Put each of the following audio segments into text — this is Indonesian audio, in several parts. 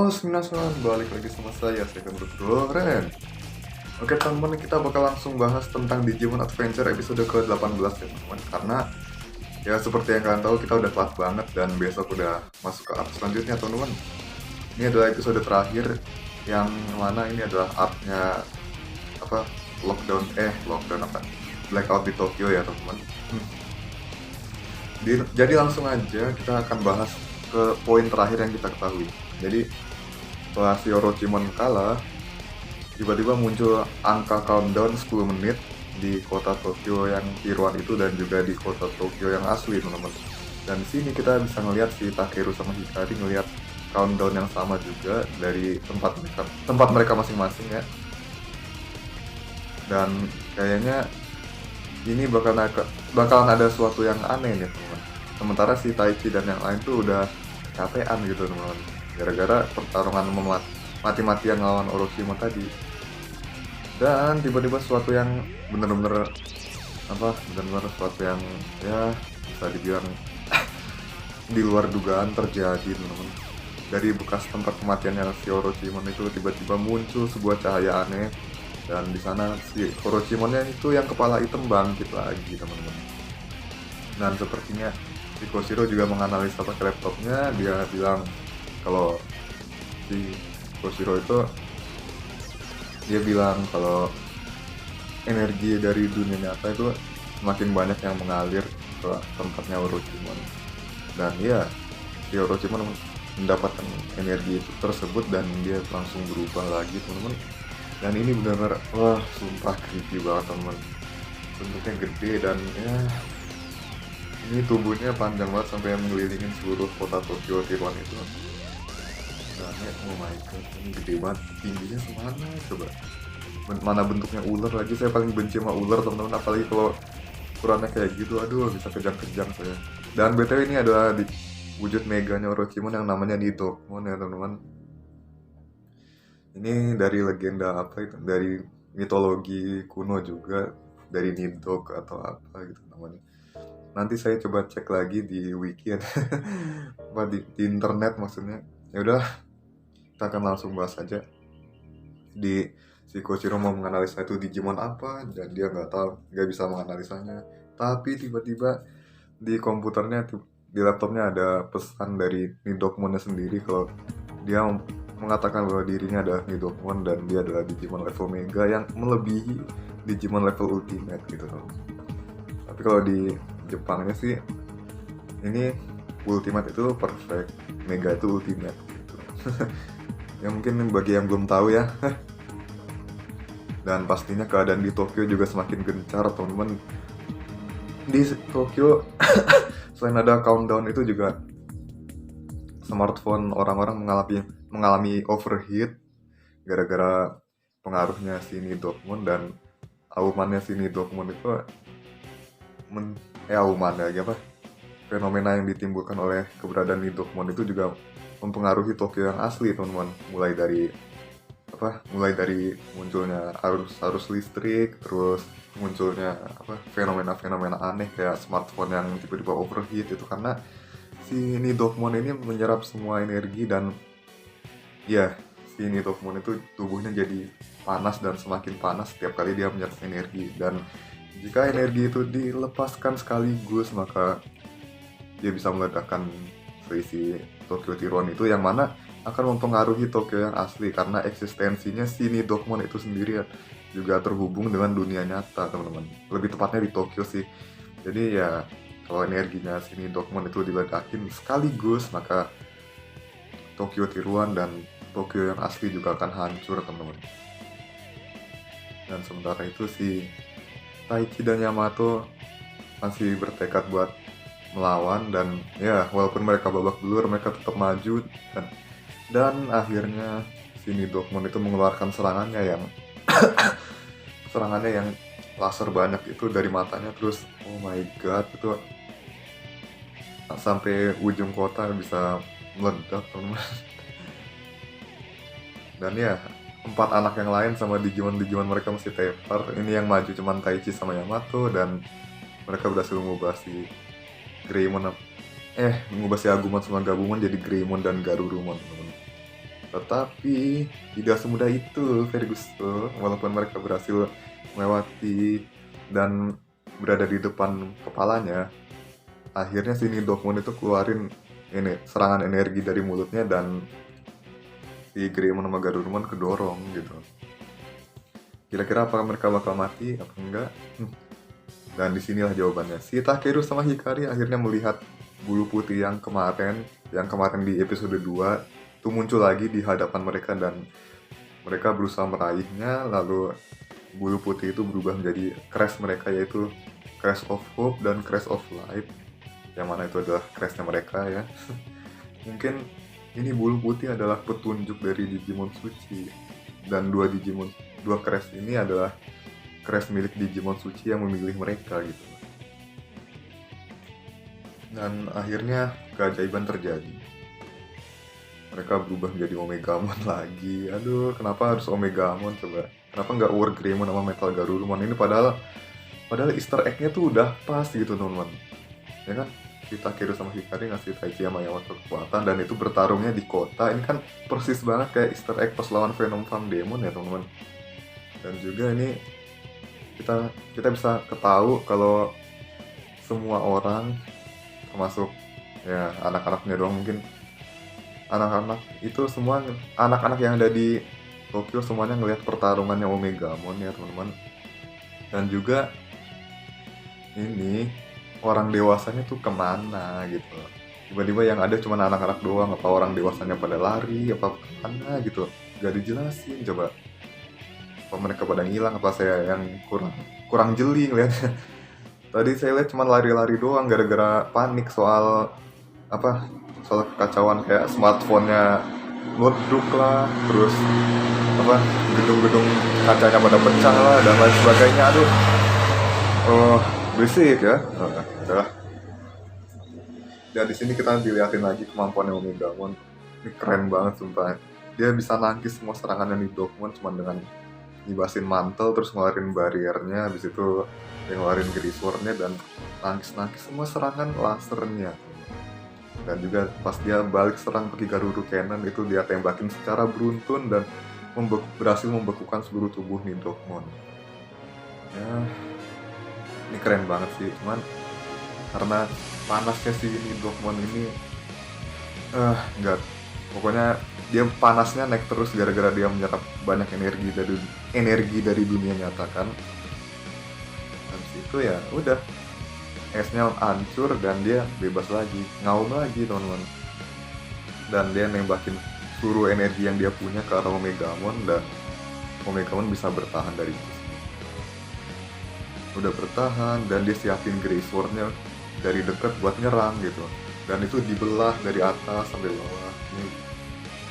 Minasan, balik lagi sama saya Second Ren. Oke teman-teman, kita bakal langsung bahas tentang Digimon Adventure episode ke-18 ya teman-teman. Karena ya seperti yang kalian tahu, kita udah telat banget dan besok udah masuk ke art selanjutnya teman-teman. Ini adalah episode terakhir yang mana ini adalah artnya apa lockdown apa blackout di Tokyo ya teman-teman. Jadi langsung aja kita akan bahas ke poin terakhir yang kita ketahui. Jadi setelah si Orochimaru kalah, tiba-tiba muncul angka countdown 10 menit di kota Tokyo yang tiruan itu dan juga di kota Tokyo yang asli teman-teman. Dan di sini kita bisa ngelihat si Takeru sama Hikari ngelihat countdown yang sama juga dari tempat mereka masing-masing ya. Dan kayaknya ini bakalan ada sesuatu yang aneh nih teman-teman. Sementara si Taichi dan yang lain tuh udah capean gitu teman-teman, gara-gara pertarungan mati-matian lawan Orochimaru tadi. Dan tiba-tiba sesuatu yang bener-bener sesuatu yang ya bisa dibilang di luar dugaan terjadi teman-teman. Dari bekas tempat kematiannya si Orochimaru itu tiba-tiba muncul sebuah cahaya aneh, dan di sana si Orochimaru itu yang kepala hitam bangkit lagi teman-teman. Dan sepertinya si Koshiro juga menganalisa pakai laptopnya. Dia bilang kalau si Koshiro itu kalau energi dari dunia nyata itu semakin banyak yang mengalir ke tempatnya Orochimaru. Dan ya, si Orochimaru mendapatkan energi itu tersebut dan dia langsung berubah lagi teman-teman. Dan ini benar-benar wah sumpah creepy banget teman-teman. Bentuknya gede dan ya ini tubuhnya panjang banget sampai mengelilingin seluruh kota Tokyo tiruan itu. Dan ya, oh my god, ini gede banget, tingginya semana coba. Mana bentuknya ular lagi, saya paling benci sama ular teman-teman, apalagi kalau ukurannya kayak gitu, aduh bisa kejang-kejang saya. Dan BTW ini adalah di wujud meganya Orochimaru yang namanya Nidokmon ya teman-teman. Ini dari legenda apa itu, dari mitologi kuno juga, dari Nidok atau apa gitu namanya. Nanti saya coba cek lagi di wiki di internet maksudnya. Ya udah, kita akan langsung bahas aja. Si Koshiro mau menganalisa itu Digimon apa dan dia nggak bisa menganalisanya. Tapi tiba-tiba di komputernya di laptopnya ada pesan dari Nidokmonnya sendiri kalau dia mengatakan bahwa dirinya adalah Nidokmon dan dia adalah Digimon level Mega yang melebihi Digimon level Ultimate gitu loh. Tapi kalau di Jepangnya sih ini Ultimate itu perfect, Mega itu Ultimate gitu. Ya mungkin bagi yang belum tahu ya. Dan pastinya keadaan di Tokyo juga semakin gencar teman-teman. Di Tokyo selain ada countdown itu juga smartphone orang-orang mengalami overheat gara-gara pengaruhnya si Nidokmon dan aumannya si Nidokmon itu fenomena yang ditimbulkan oleh keberadaan Nidokmon itu juga mempengaruhi Tokyo yang asli teman-teman, mulai dari munculnya arus listrik, terus munculnya fenomena-fenomena aneh kayak smartphone yang tiba-tiba overheat itu karena si Nidokmon ini menyerap semua energi. Dan ya, si Nidokmon itu tubuhnya jadi panas dan semakin panas setiap kali dia menyerap energi, dan jika energi itu dilepaskan sekaligus maka dia bisa meledakkan seisi Tokyo tiruan itu, yang mana akan mempengaruhi Tokyo yang asli karena eksistensinya si Nidokmon itu sendiri juga terhubung dengan dunia nyata teman-teman. Lebih tepatnya di Tokyo sih. Jadi ya kalau energinya si Nidokmon itu diledakin sekaligus maka Tokyo tiruan dan Tokyo yang asli juga akan hancur teman-teman. Dan sementara itu si Taichi dan Yamato masih bertekad buat melawan, dan ya walaupun mereka babak belur mereka tetap maju, dan akhirnya si Nidokmon itu mengeluarkan serangannya yang laser banyak itu dari matanya, terus oh my god itu sampai ujung kota bisa meledak teman-teman. Dan ya 4 anak yang lain sama Digimon mereka masih tepar. Ini yang maju cuman Taichi sama Yamato, dan mereka berhasil mengubah si Agumon sama Gabumon jadi Greymon dan Garurumon teman-teman. Tetapi tidak semudah itu Ferguson, walaupun mereka berhasil melewati dan berada di depan kepalanya, akhirnya si Nidokmon itu keluarin ini serangan energi dari mulutnya dan si Greymon sama Garurumon kedorong gitu. Kira-kira apakah mereka bakal mati apa enggak? Dan disinilah jawabannya. Si Takeru sama Hikari akhirnya melihat bulu putih yang kemarin di episode 2 itu muncul lagi di hadapan mereka dan mereka berusaha meraihnya, lalu bulu putih itu berubah menjadi crash mereka, yaitu Crash of Hope dan Crash of Light, yang mana itu adalah crashnya mereka ya. Mungkin ini bulu putih adalah petunjuk dari Digimon Suci, dan dua crash ini adalah crash milik Digimon Suci yang memilih mereka gitu. Dan akhirnya keajaiban terjadi. Mereka berubah menjadi Omegamon lagi. Aduh, kenapa harus Omegamon coba? Kenapa nggak War Greymon sama Metal Garurumon ini? Padahal Easter egg-nya tuh udah pas gitu teman-teman. Ya kan? Kita Takeru sama Hikari ngasih Taichi sama Yamato kekuatan dan itu bertarungnya di kota. Ini kan persis banget kayak Easter egg pas lawan Venom Farm Demon ya teman-teman. Dan juga ini kita bisa ketahui kalau semua orang, termasuk ya anak-anaknya doang mungkin, anak-anak itu semua anak-anak yang ada di Tokyo semuanya ngelihat pertarungannya Omegamon ya teman-teman. Dan juga ini orang dewasanya tuh kemana gitu, tiba-tiba yang ada cuma anak-anak doang, apa orang dewasanya pada lari apa kemana gitu, gak dijelasin. Coba apa mereka pada ngilang, apa saya yang kurang jeli ngeliatnya. Tadi saya lihat cuma lari-lari doang gara-gara panik soal kekacauan kayak smartphone-nya notebook lah, terus gedung-gedung kacanya pada pecah lah dan lain sebagainya. Aduh, berisik ya. Udah. Dan di sini kita dilihatin lagi kemampuannya Omegamon. Ini keren banget sumpah. Dia bisa nangkis semua serangannya Nidokmon cuma dengan ngibasin mantel, terus ngeluarin bariernya, habis itu dia ngeluarin Griswordnya dan nangkis semua serangan lasernya. Dan juga pas dia balik serang pakai Garuru Cannon itu dia tembakin secara beruntun dan berhasil membekukan seluruh tubuh Nidokmon. Ya, ini keren banget sih, cuman karena panasnya si Nidokmon ini enggak, pokoknya dia panasnya naik terus gara-gara dia menyerap banyak energi dari dunia nyata kan. Habis itu ya udah, esnya hancur dan dia bebas lagi, ngaum lagi teman-teman. Dan dia nembakin seluruh energi yang dia punya ke arah Omegamon dan Omegamon bisa bertahan dari itu. Udah bertahan dan dia siapin Greyswordnya dari dekat buat nyerang gitu. Dan itu dibelah dari atas sampai bawah. Ini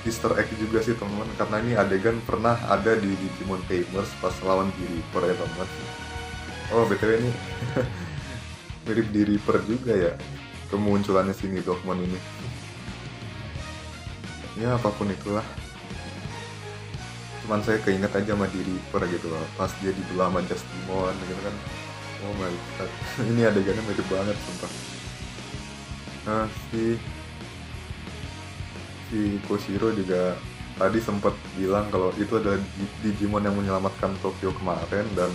Easter egg juga sih teman-teman, karena ini adegan pernah ada di Digimon Tamers pas lawan Reaper ya teman-teman. Oh BTW ini mirip di Reaper juga ya kemunculannya si Nidokmon ini. Ya apapun itulah, cuman saya keinget aja sama di Reaper gitu loh, pas dia dibelah sama Justimon gitu kan. Oh my god, ini adegannya mirip banget sumpah. Nah si Koshiro juga tadi sempat bilang kalau itu adalah Digimon yang menyelamatkan Tokyo kemarin, dan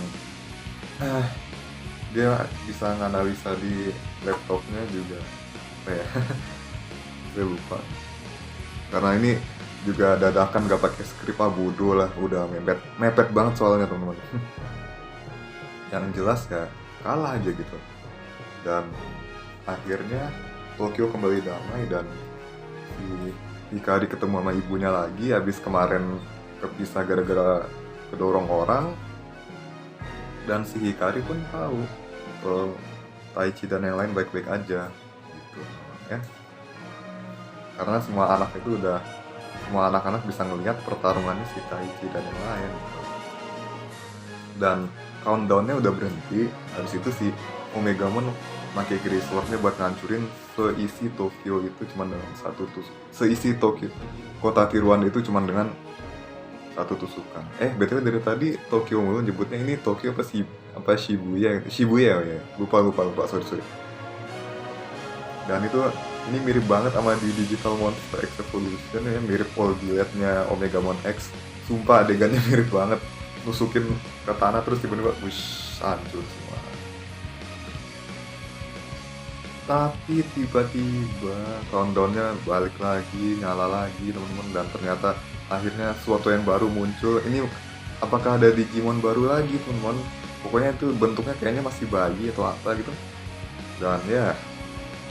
dia bisa nganalisa di laptopnya juga saya lupa karena ini juga dadakan gak pakai skrip, bodoh lah, udah mepet banget soalnya teman-teman. Yang jelas ya kalah aja gitu, dan akhirnya Tokyo kembali damai dan si Hikari ketemu sama ibunya lagi habis kemarin kepisah gara-gara kedorong orang. Dan si Hikari pun tahu kalau Taichi dan yang lain baik-baik aja gitu ya, karena semua anak-anak bisa ngelihat pertarungannya si Taichi dan yang lain. Dan countdownnya udah berhenti, habis itu si Omegamon pakai Greyswordnya buat ngancurin seisi Tokyo itu cuma dengan satu tusuk. Seisi Tokyo kota tiruan itu cuma dengan satu tusukan. BTW dari tadi Tokyo mulu nyebutnya, ini Tokyo apa Shibuya ya, lupa sorry. Dan itu Ini mirip banget sama di Digital Monster X Evolution ya, mirip All Duet-nya Omegamon X. Sumpah adegannya mirip banget. Nusukin ke tanah terus tiba-tiba wush, hancur semua. Tapi tiba-tiba countdown-nya balik lagi, nyala lagi teman-teman, dan ternyata akhirnya sesuatu yang baru muncul. Ini apakah ada Digimon baru lagi teman-teman? Pokoknya itu bentuknya kayaknya masih bayi atau apa gitu. Dan ya,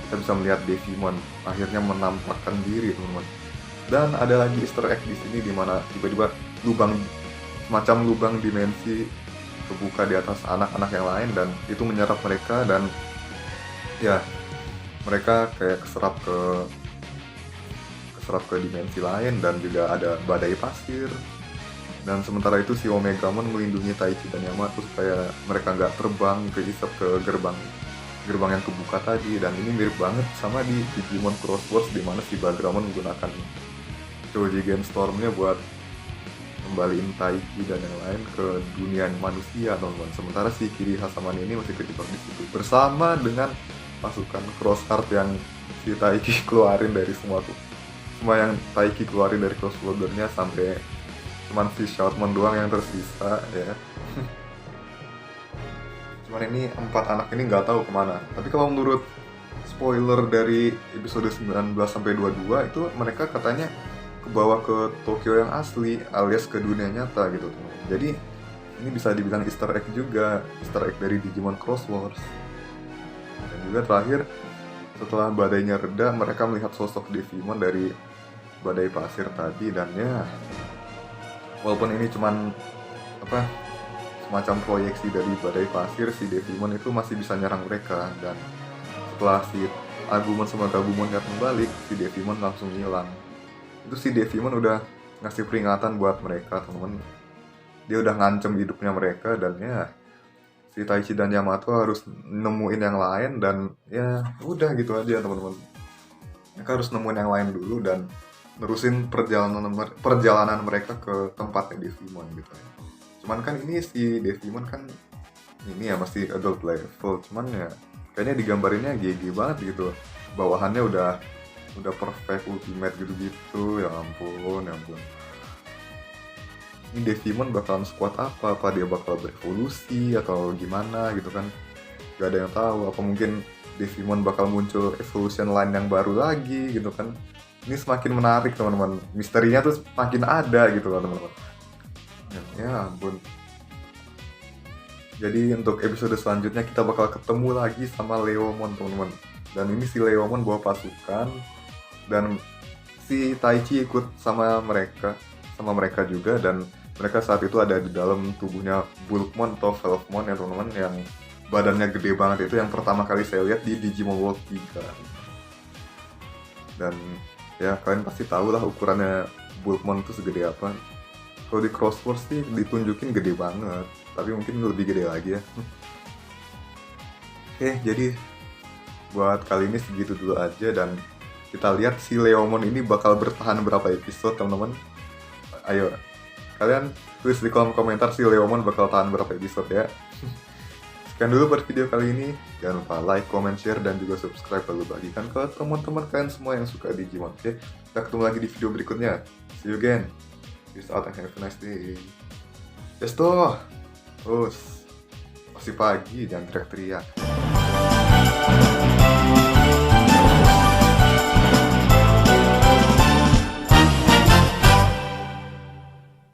kita bisa melihat Devimon akhirnya menampakkan diri teman-teman. Dan ada lagi Easter egg di sini, dimana tiba-tiba lubang, semacam lubang dimensi kebuka di atas anak-anak yang lain, dan itu menyerap mereka, dan ya mereka kayak keserap ke dimensi lain, dan juga ada badai pasir. Dan sementara itu si Omegamon melindungi Taichi dan Yamato supaya mereka nggak terbang keisap ke gerbang yang kebuka tadi. Dan ini mirip banget sama di Digimon Cross Wars, di mana si Bagramon menggunakan Choji Genstorm-nya buat kembaliin Taichi dan yang lain ke dunia manusia teman-teman. Sementara si Kiri Hasamane ini masih kejebak di situ bersama dengan pasukan Cross Heart yang si Taichi keluarin dari semua yang Taichi keluarin dari Cross Border-nya, sampai cuman si Shoutmon doang yang tersisa ya. Cuman ini 4 anak ini nggak tahu kemana. Tapi kalau menurut spoiler dari episode 19 sampai 22 itu mereka katanya kebawa ke Tokyo yang asli alias ke dunia nyata gitu. Jadi ini bisa dibilang Easter egg juga, Easter egg dari Digimon Cross Wars. Dan juga terakhir, setelah badainya reda, mereka melihat sosok Devimon dari badai pasir tadi, dan ya walaupun ini cuman semacam proyeksi dari badai pasir, si Devimon itu masih bisa nyerang mereka. Dan setelah si Agumon sama Gabumon datang balik, si Devimon langsung hilang. Itu si Devimon udah ngasih peringatan buat mereka teman-teman. Dia udah ngancem hidupnya mereka, dan ya si Taichi dan Yamato harus nemuin yang lain, dan ya udah gitu aja teman-teman. Mereka harus nemuin yang lain dulu dan nerusin perjalanan mereka ke tempatnya Devimon gitu ya. Cuman kan ini si Devimon kan ini ya masih adult level, cuman ya kayaknya digambarinnya GG banget gitu. Bawahannya udah perfect, ultimate gitu-gitu. Ya ampun. Ini Devimon bakalan squad apa dia bakal berevolusi atau gimana gitu kan, gak ada yang tahu. Apa mungkin Devimon bakal muncul evolution line yang baru lagi gitu kan. Ini semakin menarik teman-teman, misterinya tuh semakin ada gitu loh teman-teman. Ya ampun. Jadi untuk episode selanjutnya kita bakal ketemu lagi sama Leomon teman-teman. Dan ini si Leomon bawa pasukan, dan si Taichi ikut sama mereka juga, dan mereka saat itu ada di dalam tubuhnya Bulkmon atau Velvemon ya teman-teman, yang badannya gede banget. Itu yang pertama kali saya lihat di Digimon World 3. Dan ya kalian pasti tahu lah ukurannya Bulkmon itu segede apa. Kalau di Cross Wars sih ditunjukin gede banget, tapi mungkin lebih gede lagi ya. Oke, jadi buat kali ini segitu dulu aja, dan kita lihat si Leomon ini bakal bertahan berapa episode teman-teman. Ayo kalian tulis di kolom komentar si Leomon bakal tahan berapa episode ya. Sekian dulu buat video kali ini. Jangan lupa like, comment, share, dan juga subscribe, lalu bagikan ke teman-teman kalian semua yang suka Digimon. Oke, kita ketemu lagi di video berikutnya. See you again. Peace out and have a nice day. Yes toh. Terus masih pagi, jangan teriak-teriak.